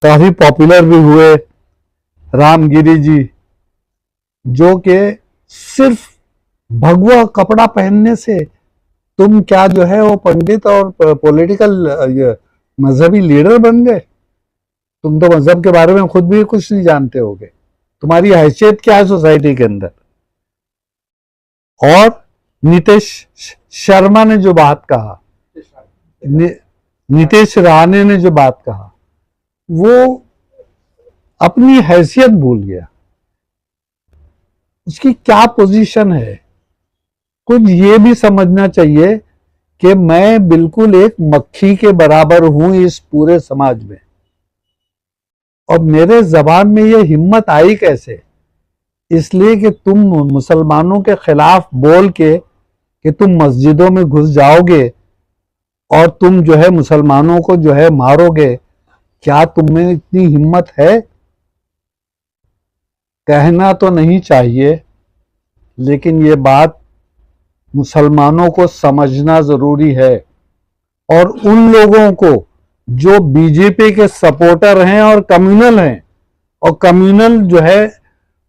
काफी पॉपुलर भी हुए, रामगिरी जी, जो कि सिर्फ भगवा कपड़ा पहनने से तुम क्या जो है वो पंडित और पॉलिटिकल मजहबी लीडर बन गए। तुम तो मजहब के बारे में खुद भी कुछ नहीं जानते होगे, तुम्हारी हैसियत क्या है सोसाइटी के अंदर। और नीतीश शर्मा ने जो बात कहा, नीतीश राणे ने जो बात कहा, वो अपनी हैसियत भूल गया। उसकी क्या पोजीशन है, कुछ ये भी समझना चाहिए कि मैं बिल्कुल एक मक्खी के बराबर हूं इस पूरे समाज में, और मेरे जबान में ये हिम्मत आई कैसे? इसलिए कि तुम मुसलमानों के खिलाफ बोल के कि तुम मस्जिदों में घुस जाओगे और तुम जो है मुसलमानों को जो है मारोगे, क्या तुम में इतनी हिम्मत है? कहना तो नहीं चाहिए, लेकिन ये बात मुसलमानों को समझना जरूरी है। और उन लोगों को जो बीजेपी के सपोर्टर हैं और कम्युनल हैं और कम्युनल जो है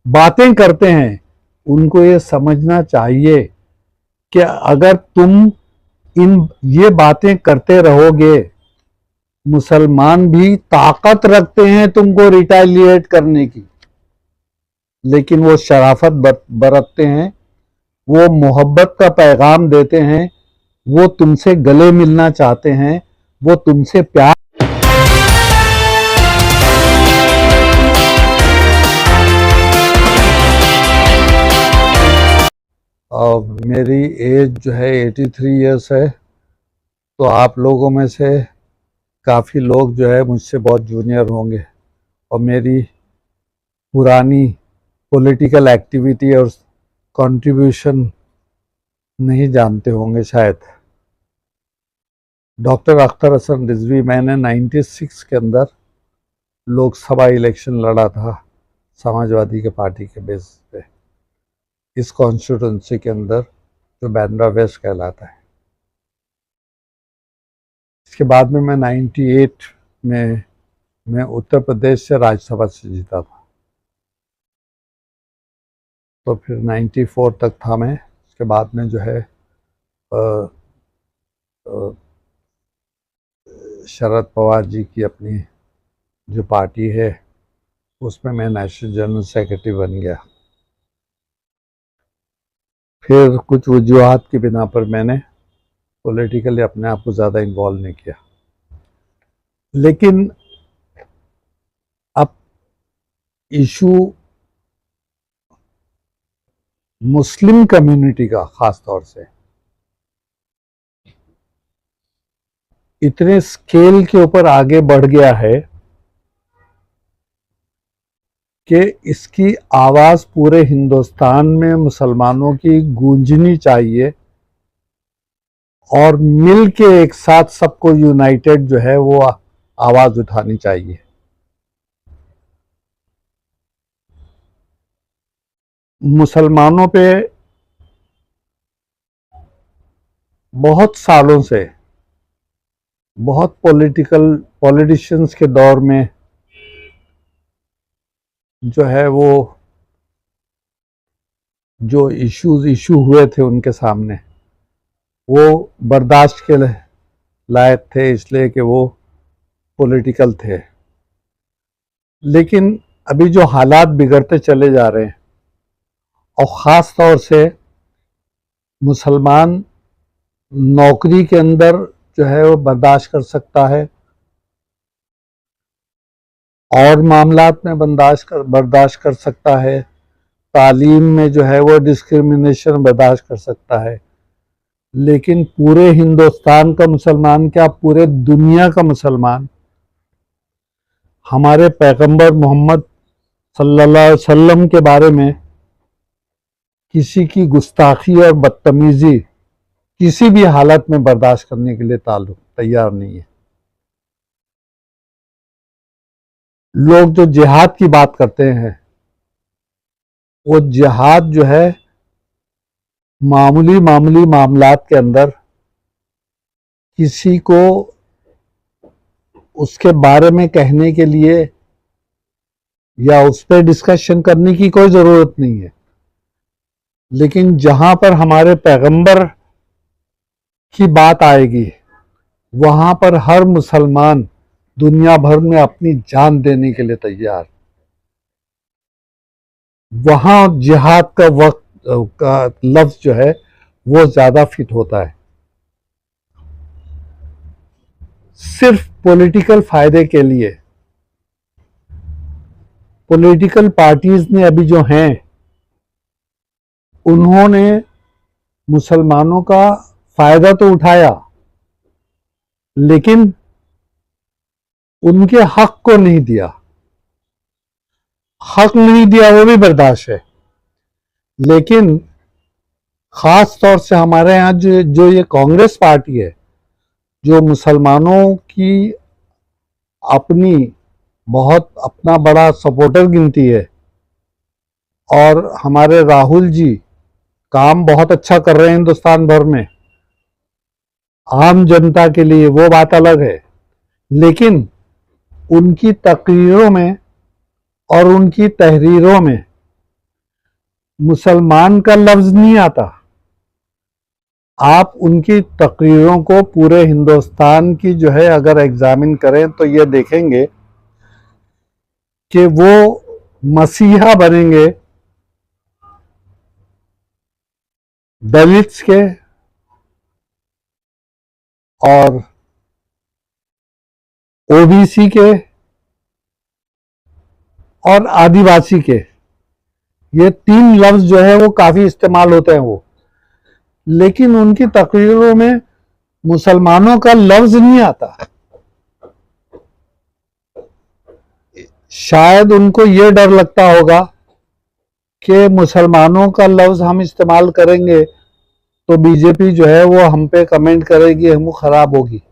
बातें करते हैं, उनको ये समझना चाहिए कि अगर तुम ये बातें करते रहोगे, मुसलमान भी ताकत रखते हैं तुमको रिटेलिएट करने की, लेकिन वो शराफत बरतते हैं, वो मोहब्बत का पैगाम देते हैं, वो तुमसे गले मिलना चाहते हैं, वो तुमसे प्यार। और मेरी एज जो है 83 ईयर्स है, तो आप लोगों में से काफ़ी लोग जो है मुझसे बहुत जूनियर होंगे और मेरी पुरानी पॉलिटिकल एक्टिविटी और कंट्रीब्यूशन नहीं जानते होंगे शायद। डॉक्टर अख्तर हसन रिजवी, मैंने 96 के अंदर लोकसभा इलेक्शन लड़ा था समाजवादी के पार्टी के बेस पे, इस कॉन्स्टिट्यूंसी के अंदर जो बांद्रा वेस्ट कहलाता है। इसके बाद में मैं 98 में मैं उत्तर प्रदेश से राज्यसभा से जीता था, तो फिर 94 तक था मैं। उसके बाद में जो है शरद पवार जी की अपनी जो पार्टी है उसमें मैं नेशनल जनरल सेक्रेटरी बन गया। फिर कुछ वजूहात की बिना पर मैंने पॉलिटिकली अपने आप को ज़्यादा इन्वॉल्व नहीं किया। लेकिन अब इशू मुस्लिम कम्युनिटी का ख़ास तौर से इतने स्केल के ऊपर आगे बढ़ गया है कि इसकी आवाज़ पूरे हिंदुस्तान में मुसलमानों की गूंजनी चाहिए और मिल के एक साथ सबको यूनाइटेड जो है वो आवाज़ उठानी चाहिए। मुसलमानों पे बहुत सालों से, बहुत पॉलिटिशियंस के दौर में जो है वो जो इशू हुए थे उनके सामने, वो बर्दाश्त के लायक थे इसलिए कि वो पॉलिटिकल थे। लेकिन अभी जो हालात बिगड़ते चले जा रहे हैं, और ख़ास तौर से मुसलमान नौकरी के अंदर जो है वो बर्दाश्त कर सकता है और मामलात में बर्दाश्त कर सकता है, तालीम में जो है वो डिस्क्रिमिनेशन बर्दाश्त कर सकता है, लेकिन पूरे हिंदुस्तान का मुसलमान क्या पूरे दुनिया का मुसलमान हमारे पैगंबर मोहम्मद सल्लल्लाहु अलैहि वसल्लम के बारे में किसी की गुस्ताखी और बदतमीजी किसी भी हालत में बर्दाश्त करने के लिए तैयार नहीं है। लोग जो जिहाद की बात करते हैं, वो जिहाद जो है मामूली मामलात के अंदर किसी को उसके बारे में कहने के लिए या उस पर डिस्कशन करने की कोई जरूरत नहीं है, लेकिन जहां पर हमारे पैगंबर की बात आएगी वहां पर हर मुसलमान दुनिया भर में अपनी जान देने के लिए तैयार। वहां जिहाद का वक्त का लफ्ज जो है वो ज्यादा फिट होता है। सिर्फ पॉलिटिकल फायदे के लिए पॉलिटिकल पार्टीज ने अभी जो हैं उन्होंने मुसलमानों का फायदा तो उठाया, लेकिन उनके हक को नहीं दिया। हक नहीं दिया वो भी बर्दाश्त है, लेकिन खास तौर से हमारे यहाँ जो ये कांग्रेस पार्टी है, जो मुसलमानों की अपना बड़ा सपोर्टर गिनती है, और हमारे राहुल जी काम बहुत अच्छा कर रहे हैं हिंदुस्तान भर में आम जनता के लिए, वो बात अलग है। लेकिन उनकी तकरीरों में और उनकी तहरीरों में मुसलमान का लफ्ज नहीं आता। आप उनकी तकरीरों को पूरे हिंदुस्तान की जो है अगर एग्जामिन करें तो ये देखेंगे कि वो मसीहा बनेंगे दलित्स के और ओबीसी के और आदिवासी के। ये तीन लफ्ज जो है वो काफी इस्तेमाल होते हैं वो, लेकिन उनकी तकरीरों में मुसलमानों का लफ्ज नहीं आता। शायद उनको ये डर लगता होगा कि मुसलमानों का लफ्ज हम इस्तेमाल करेंगे तो बीजेपी जो है वो हम पे कमेंट करेगी, हम खराब होगी।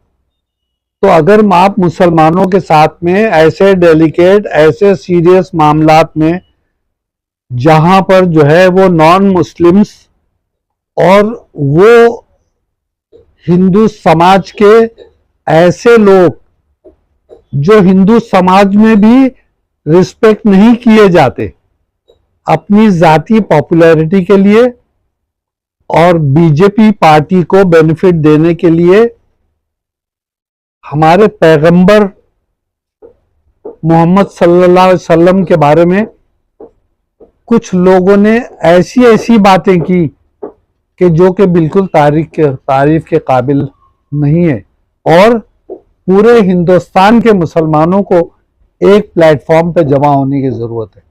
तो अगर आप मुसलमानों के साथ में ऐसे डेलिकेट, ऐसे सीरियस मामलात में जहां पर जो है वो नॉन मुस्लिम्स और वो हिंदू समाज के ऐसे लोग जो हिंदू समाज में भी रिस्पेक्ट नहीं किए जाते, अपनी जाती पॉपुलैरिटी के लिए और बीजेपी पार्टी को बेनिफिट देने के लिए हमारे पैगंबर मोहम्मद सल्लल्लाहु अलैहि वसल्लम के बारे में कुछ लोगों ने ऐसी ऐसी बातें की कि जो कि बिल्कुल तारीफ के काबिल नहीं है, और पूरे हिंदुस्तान के मुसलमानों को एक प्लेटफॉर्म पे जमा होने की जरूरत है।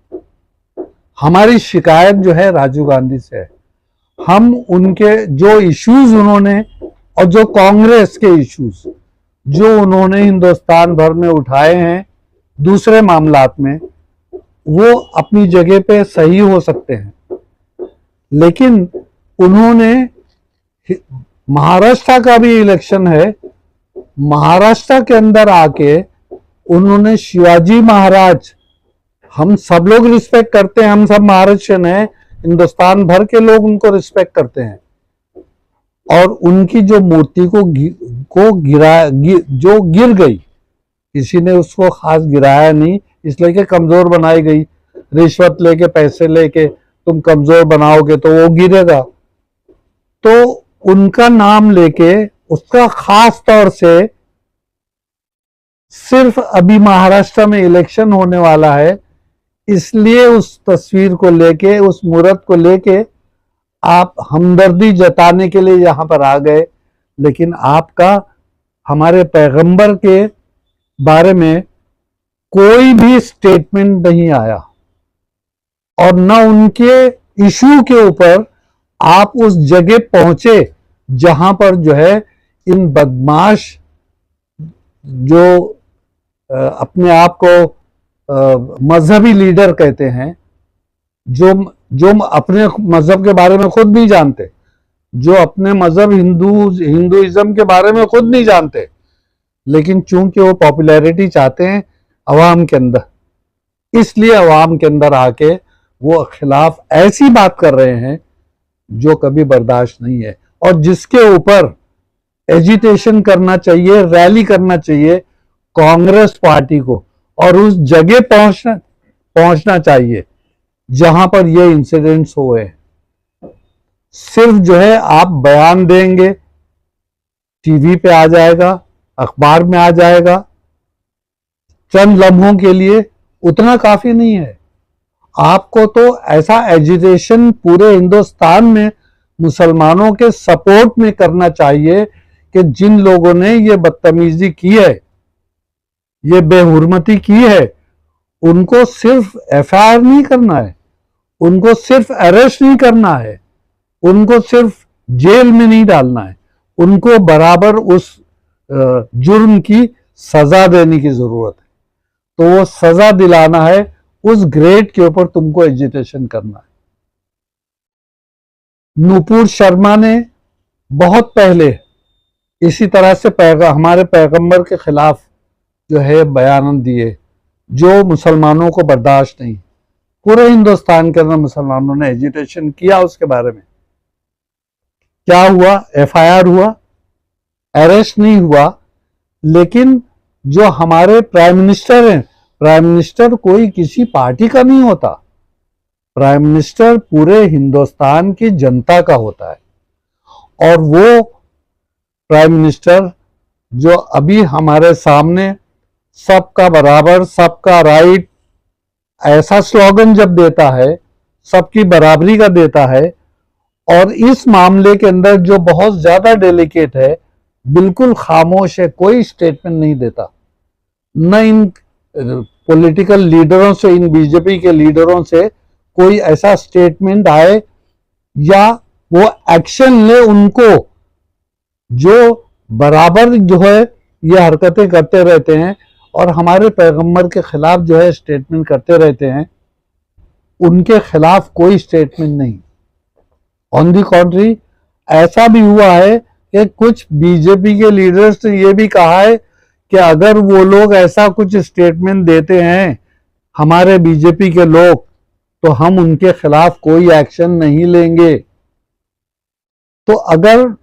हमारी शिकायत जो है राजीव गांधी से है। हम उनके जो इश्यूज उन्होंने और जो कांग्रेस के इश्यूज जो उन्होंने हिंदुस्तान भर में उठाए हैं दूसरे मामलात में, वो अपनी जगह पे सही हो सकते हैं, लेकिन उन्होंने महाराष्ट्र का भी इलेक्शन है, महाराष्ट्र के अंदर आके उन्होंने शिवाजी महाराज, हम सब लोग रिस्पेक्ट करते हैं, हम सब महाराष्ट्रियन हैं, हिंदुस्तान भर के लोग उनको रिस्पेक्ट करते हैं, और उनकी जो मूर्ति को जो गिर गई, किसी ने उसको खास गिराया नहीं, इसलिए कि कमजोर बनाई गई। रिश्वत लेके पैसे लेके तुम कमजोर बनाओगे तो वो गिरेगा। तो उनका नाम लेके उसका खास तौर से सिर्फ अभी महाराष्ट्र में इलेक्शन होने वाला है, इसलिए उस तस्वीर को लेके, उस मूर्त को लेके आप हमदर्दी जताने के लिए यहां पर आ गए, लेकिन आपका हमारे पैगंबर के बारे में कोई भी स्टेटमेंट नहीं आया, और न उनके इशू के ऊपर आप उस जगह पहुंचे जहां पर जो है इन बदमाश जो अपने आप को मजहबी लीडर कहते हैं, जो अपने मजहब के बारे में खुद नहीं जानते, जो अपने मजहब हिंदुइज्म के बारे में खुद नहीं जानते, लेकिन चूंकि वो पॉपुलैरिटी चाहते हैं अवाम के अंदर, इसलिए अवाम के अंदर आके वो खिलाफ ऐसी बात कर रहे हैं जो कभी बर्दाश्त नहीं है, और जिसके ऊपर एजिटेशन करना चाहिए, रैली करना चाहिए, कांग्रेस पार्टी को और उस जगह पहुंचना चाहिए जहां पर ये इंसिडेंट्स हुए। सिर्फ जो है आप बयान देंगे, टीवी पे आ जाएगा, अखबार में आ जाएगा, चंद लम्हों के लिए, उतना काफी नहीं है। आपको तो ऐसा एजिटेशन पूरे हिंदुस्तान में मुसलमानों के सपोर्ट में करना चाहिए कि जिन लोगों ने ये बदतमीजी की है, ये बेहुरमती की है, उनको सिर्फ एफआईआर नहीं करना है, उनको सिर्फ अरेस्ट नहीं करना है, उनको सिर्फ जेल में नहीं डालना है, उनको बराबर उस जुर्म की सजा देने की जरूरत है। तो वो सजा दिलाना है, उस ग्रेड के ऊपर तुमको एजिटेशन करना है। नूपुर शर्मा ने बहुत पहले इसी तरह से हमारे पैगंबर के खिलाफ जो है बयान दिए, जो मुसलमानों को बर्दाश्त नहीं। पूरे हिंदुस्तान के अंदर मुसलमानों ने एजिटेशन किया उसके बारे में। क्या हुआ? एफआईआर हुआ, अरेस्ट नहीं हुआ। लेकिन जो हमारे प्राइम मिनिस्टर हैं, प्राइम मिनिस्टर कोई किसी पार्टी का नहीं होता, प्राइम मिनिस्टर पूरे हिंदुस्तान की जनता का होता है। और वो प्राइम मिनिस्टर जो अभी हमारे सामने सबका बराबर, सबका राइट, ऐसा स्लोगन जब देता है, सबकी बराबरी का देता है, और इस मामले के अंदर जो बहुत ज्यादा डेलिकेट है, बिल्कुल खामोश है, कोई स्टेटमेंट नहीं देता। न इन पॉलिटिकल लीडरों से, इन बीजेपी के लीडरों से कोई ऐसा स्टेटमेंट आए या वो एक्शन ले उनको, जो बराबर जो है ये हरकतें करते रहते हैं और हमारे पैगंबर के खिलाफ जो है स्टेटमेंट करते रहते हैं, उनके खिलाफ कोई स्टेटमेंट नहीं। ऑन दी कॉन्ट्री, ऐसा भी हुआ है कि कुछ बीजेपी के लीडर्स ने यह भी कहा है कि अगर वो लोग ऐसा कुछ स्टेटमेंट देते हैं, हमारे बीजेपी के लोग, तो हम उनके खिलाफ कोई एक्शन नहीं लेंगे। तो अगर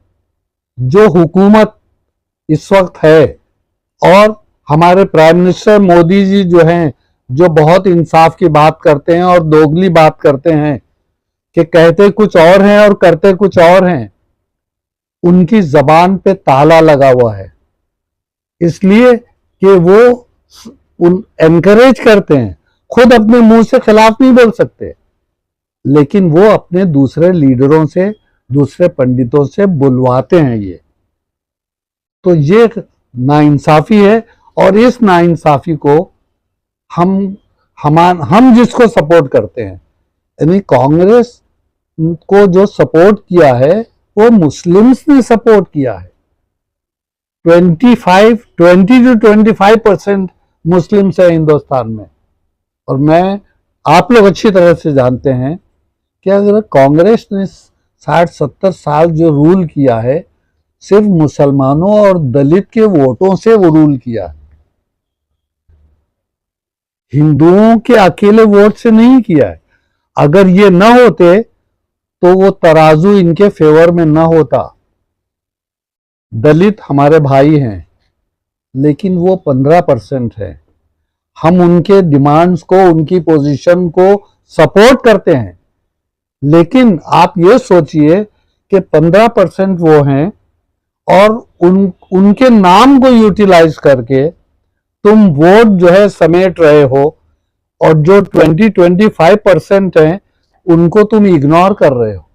जो हुकूमत इस वक्त है और हमारे प्राइम मिनिस्टर मोदी जी जो हैं, जो बहुत इंसाफ की बात करते हैं और दोगली बात करते हैं, कि कहते कुछ और हैं और करते कुछ और हैं, उनकी जबान पे ताला लगा हुआ है, इसलिए कि वो एनकरेज करते हैं। खुद अपने मुंह से खिलाफ नहीं बोल सकते, लेकिन वो अपने दूसरे लीडरों से, दूसरे पंडितों से बुलवाते हैं। ये तो ये नाइंसाफी है, और इस नाइंसाफी को हम जिसको सपोर्ट करते हैं, यानी कांग्रेस को जो सपोर्ट किया है, वो मुस्लिम्स ने सपोर्ट किया है। 20 to 25% मुस्लिम्स है हिंदुस्तान में। और आप लोग अच्छी तरह से जानते हैं कि अगर कांग्रेस ने 60-70 साल जो रूल किया है, सिर्फ मुसलमानों और दलित के वोटों से वो रूल किया है, हिंदुओं के अकेले वोट से नहीं किया है। अगर ये न होते तो वो तराजू इनके फेवर में न होता। दलित हमारे भाई हैं, लेकिन वो 15% है। हम उनके डिमांड्स को, उनकी पोजीशन को सपोर्ट करते हैं, लेकिन आप ये सोचिए कि 15% वो हैं और उनके नाम को यूटिलाइज करके तुम वोट जो है समेट रहे हो, और जो 20-25% हैं उनको तुम इग्नोर कर रहे हो।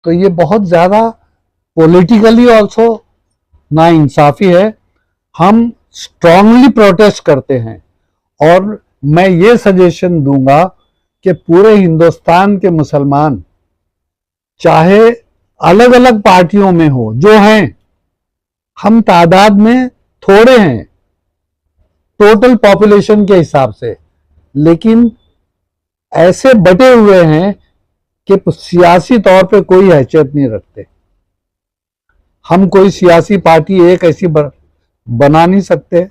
तो ये बहुत ज्यादा पॉलिटिकली ऑल्सो नाइंसाफी है। हम स्ट्रांगली प्रोटेस्ट करते हैं, और मैं ये सजेशन दूंगा कि पूरे हिंदुस्तान के मुसलमान, चाहे अलग अलग पार्टियों में हो, जो हैं, हम तादाद में थोड़े हैं टोटल पॉपुलेशन के हिसाब से, लेकिन ऐसे बटे हुए हैं कि सियासी तौर पे कोई हैसियत नहीं रखते। हम कोई सियासी पार्टी एक ऐसी बना नहीं सकते।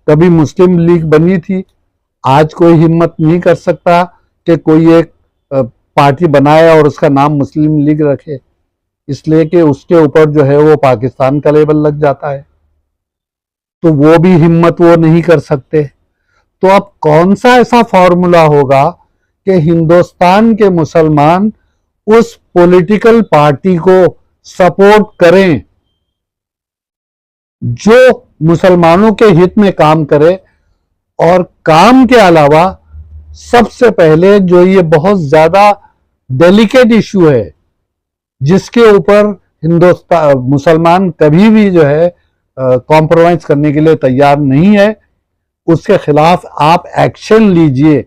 कभी मुस्लिम लीग बनी थी, आज कोई हिम्मत नहीं कर सकता कि कोई एक पार्टी बनाए और उसका नाम मुस्लिम लीग रखे, इसलिए कि उसके ऊपर जो है वो पाकिस्तान का लेबल लग जाता है। तो वो भी हिम्मत वो नहीं कर सकते। तो अब कौन सा ऐसा फॉर्मूला होगा कि हिंदुस्तान के मुसलमान उस पॉलिटिकल पार्टी को सपोर्ट करें जो मुसलमानों के हित में काम करे। और काम के अलावा सबसे पहले जो ये बहुत ज्यादा डेलिकेट इशू है जिसके ऊपर हिंदुस्तान मुसलमान कभी भी जो है कॉम्प्रोमाइज करने के लिए तैयार नहीं है, उसके खिलाफ आप एक्शन लीजिए।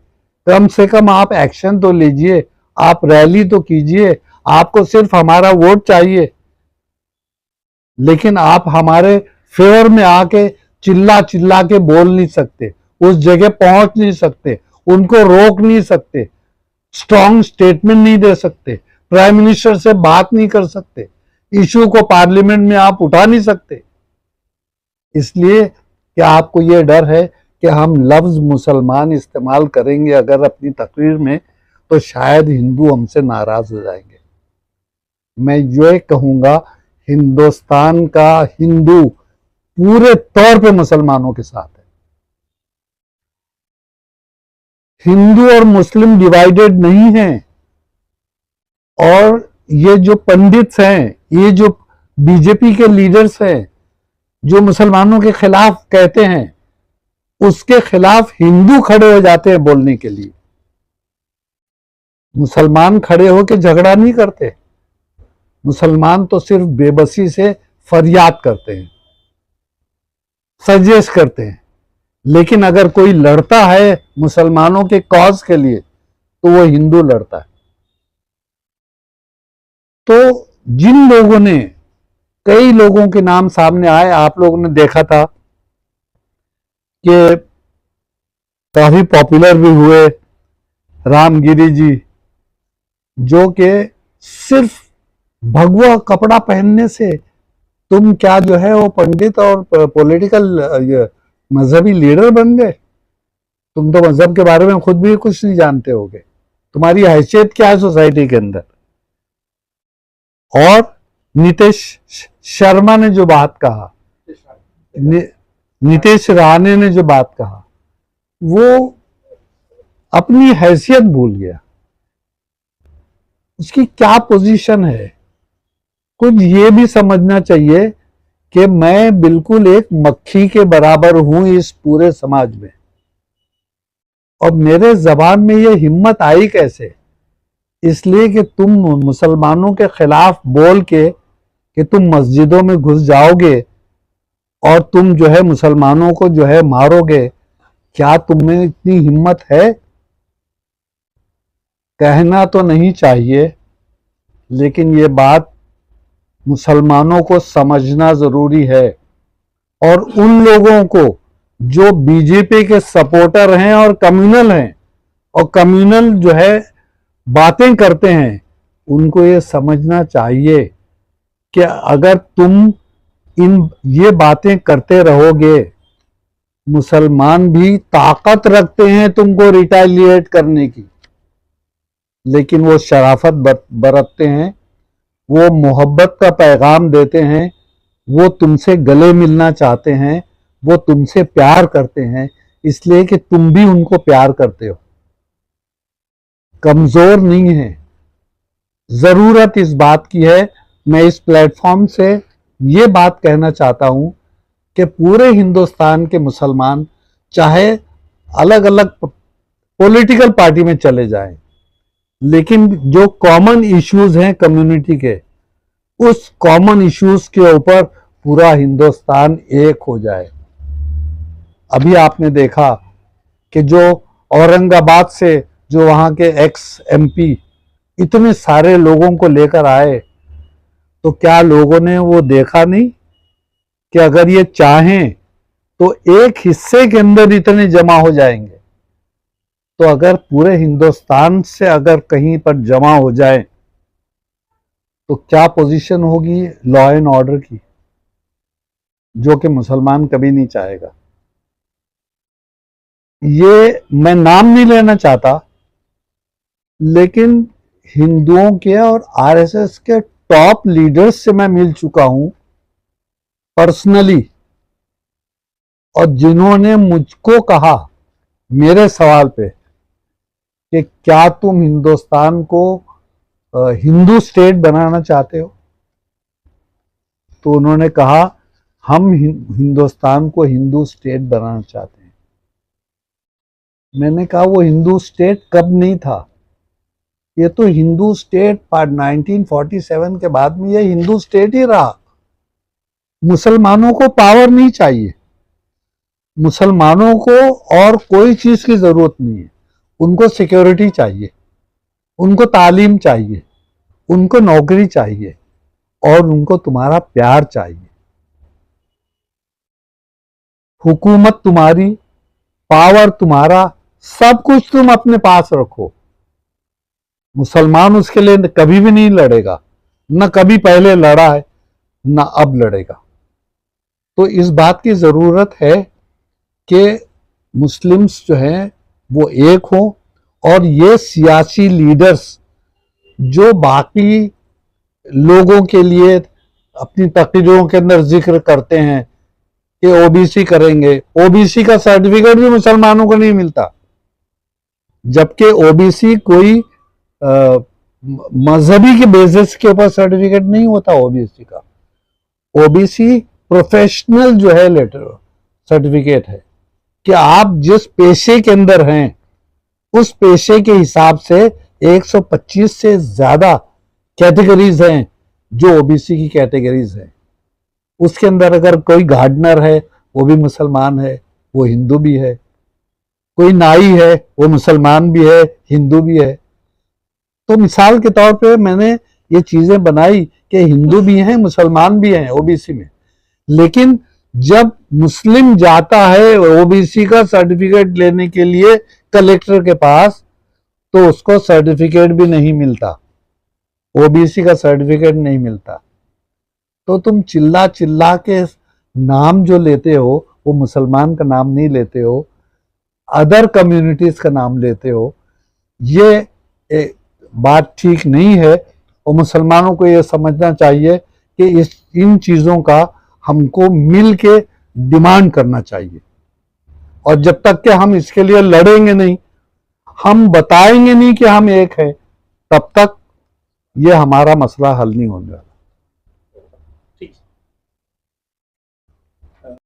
कम से कम आप एक्शन तो लीजिए, आप रैली तो कीजिए। आपको सिर्फ हमारा वोट चाहिए, लेकिन आप हमारे फेवर में आके चिल्ला चिल्ला के बोल नहीं सकते, उस जगह पहुंच नहीं सकते, उनको रोक नहीं सकते, स्ट्रॉन्ग स्टेटमेंट नहीं दे सकते, प्राइम मिनिस्टर से बात नहीं कर सकते, इशू को पार्लियामेंट में आप उठा नहीं सकते। इसलिए कि आपको ये डर है कि हम लफ्ज मुसलमान इस्तेमाल करेंगे अगर अपनी तकरीर में तो शायद हिंदू हमसे नाराज हो जाएंगे। मैं ये कहूंगा, हिंदुस्तान का हिंदू पूरे तौर पे मुसलमानों के साथ है। हिंदू और मुस्लिम डिवाइडेड नहीं है। और ये जो पंडित हैं, ये जो बीजेपी के लीडर्स हैं जो मुसलमानों के खिलाफ कहते हैं, उसके खिलाफ हिंदू खड़े हो जाते हैं बोलने के लिए। मुसलमान खड़े होकर झगड़ा नहीं करते, मुसलमान तो सिर्फ बेबसी से फरियाद करते हैं, सजेस्ट करते हैं। लेकिन अगर कोई लड़ता है मुसलमानों के कॉज के लिए तो वो हिंदू लड़ता है। तो जिन लोगों ने, कई लोगों के नाम सामने आए, आप लोगों ने देखा था कि काफी पॉपुलर भी हुए रामगिरी जी, जो कि सिर्फ भगवा कपड़ा पहनने से तुम क्या जो है वो पंडित और पॉलिटिकल मजहबी लीडर बन गए। तुम तो मजहब के बारे में खुद भी कुछ नहीं जानते होगे, तुम्हारी हैसियत क्या है सोसाइटी के अंदर। और नीतीश शर्मा ने जो बात कहा, नीतीश राणे ने जो बात कहा, वो अपनी हैसियत भूल गया। उसकी क्या पोजीशन है, कुछ ये भी समझना चाहिए कि मैं बिल्कुल एक मक्खी के बराबर हूं इस पूरे समाज में। और मेरे जबान में ये हिम्मत आई कैसे? इसलिए कि तुम मुसलमानों के खिलाफ बोल के कि तुम मस्जिदों में घुस जाओगे और तुम जो है मुसलमानों को जो है मारोगे, क्या तुम्हें इतनी हिम्मत है? कहना तो नहीं चाहिए, लेकिन ये बात मुसलमानों को समझना जरूरी है। और उन लोगों को जो बीजेपी के सपोर्टर हैं और कम्युनल हैं और कम्युनल जो है बातें करते हैं, उनको ये समझना चाहिए कि अगर तुम ये बातें करते रहोगे, मुसलमान भी ताकत रखते हैं तुमको रिटेलिएट करने की, लेकिन वो शराफत बरतते हैं, वो मोहब्बत का पैगाम देते हैं, वो तुमसे गले मिलना चाहते हैं, वो तुमसे प्यार करते हैं, इसलिए कि तुम भी उनको प्यार करते हो। कमजोर नहीं है। जरूरत इस बात की है, मैं इस प्लेटफॉर्म से ये बात कहना चाहता हूं कि पूरे हिंदुस्तान के मुसलमान चाहे अलग अलग पॉलिटिकल पार्टी में चले जाएं, लेकिन जो कॉमन इश्यूज हैं कम्युनिटी के, उस कॉमन इश्यूज के ऊपर पूरा हिंदुस्तान एक हो जाए। अभी आपने देखा कि जो औरंगाबाद से जो वहां के एक्स एमपी इतने सारे लोगों को लेकर आए, तो क्या लोगों ने वो देखा नहीं कि अगर ये चाहें तो एक हिस्से के अंदर इतने जमा हो जाएंगे। तो अगर पूरे हिंदुस्तान से अगर कहीं पर जमा हो जाए तो क्या पोजीशन होगी लॉ एंड ऑर्डर की, जो कि मुसलमान कभी नहीं चाहेगा। ये मैं नाम नहीं लेना चाहता, लेकिन हिंदुओं के और आरएसएस के टॉप लीडर्स से मैं मिल चुका हूं पर्सनली, और जिन्होंने मुझको कहा मेरे सवाल पे कि क्या तुम हिंदुस्तान को हिंदू स्टेट बनाना चाहते हो, तो उन्होंने कहा हम हिंदुस्तान को हिंदू स्टेट बनाना चाहते हैं। मैंने कहा वो हिंदू स्टेट कब नहीं था? ये तो हिंदू स्टेट 1947 के बाद में ये हिंदू स्टेट ही रहा। मुसलमानों को पावर नहीं चाहिए, मुसलमानों को और कोई चीज की जरूरत नहीं है। उनको सिक्योरिटी चाहिए, उनको तालीम चाहिए, उनको नौकरी चाहिए और उनको तुम्हारा प्यार चाहिए। हुकूमत तुम्हारी, पावर तुम्हारा, सब कुछ तुम अपने पास रखो। मुसलमान उसके लिए कभी भी नहीं लड़ेगा, न कभी पहले लड़ा है न अब लड़ेगा। तो इस बात की जरूरत है कि मुस्लिम्स जो हैं वो एक हो और ये सियासी लीडर्स जो बाकी लोगों के लिए अपनी तकरीरों के अंदर जिक्र करते हैं कि ओबीसी करेंगे, ओबीसी का सर्टिफिकेट भी मुसलमानों को नहीं मिलता, जबकि ओबीसी कोई मजहबी के बेसिस के ऊपर सर्टिफिकेट नहीं होता। ओबीसी का, ओबीसी प्रोफेशनल जो है लेटर सर्टिफिकेट है कि आप जिस पेशे के अंदर हैं उस पेशे के हिसाब से 125 से ज्यादा कैटेगरीज हैं जो ओबीसी की कैटेगरीज हैं। उसके अंदर अगर कोई गार्डनर है वो भी मुसलमान है, वो हिंदू भी है, कोई नाई है वो मुसलमान भी है, हिंदू भी है। तो मिसाल के तौर पे मैंने ये चीजें बनाई कि हिंदू भी हैं, मुसलमान भी हैं ओबीसी में, लेकिन जब मुस्लिम जाता है ओबीसी का सर्टिफिकेट लेने के लिए कलेक्टर के पास, तो उसको सर्टिफिकेट भी नहीं मिलता, ओबीसी का सर्टिफिकेट नहीं मिलता। तो तुम चिल्ला चिल्ला के नाम जो लेते हो वो मुसलमान का नाम नहीं लेते हो, अदर कम्युनिटीज का नाम लेते हो। ये बात ठीक नहीं है और मुसलमानों को ये समझना चाहिए कि इन चीजों का हमको मिल के डिमांड करना चाहिए। और जब तक कि हम इसके लिए लड़ेंगे नहीं, हम बताएंगे नहीं कि हम एक हैं, तब तक ये हमारा मसला हल नहीं होगा।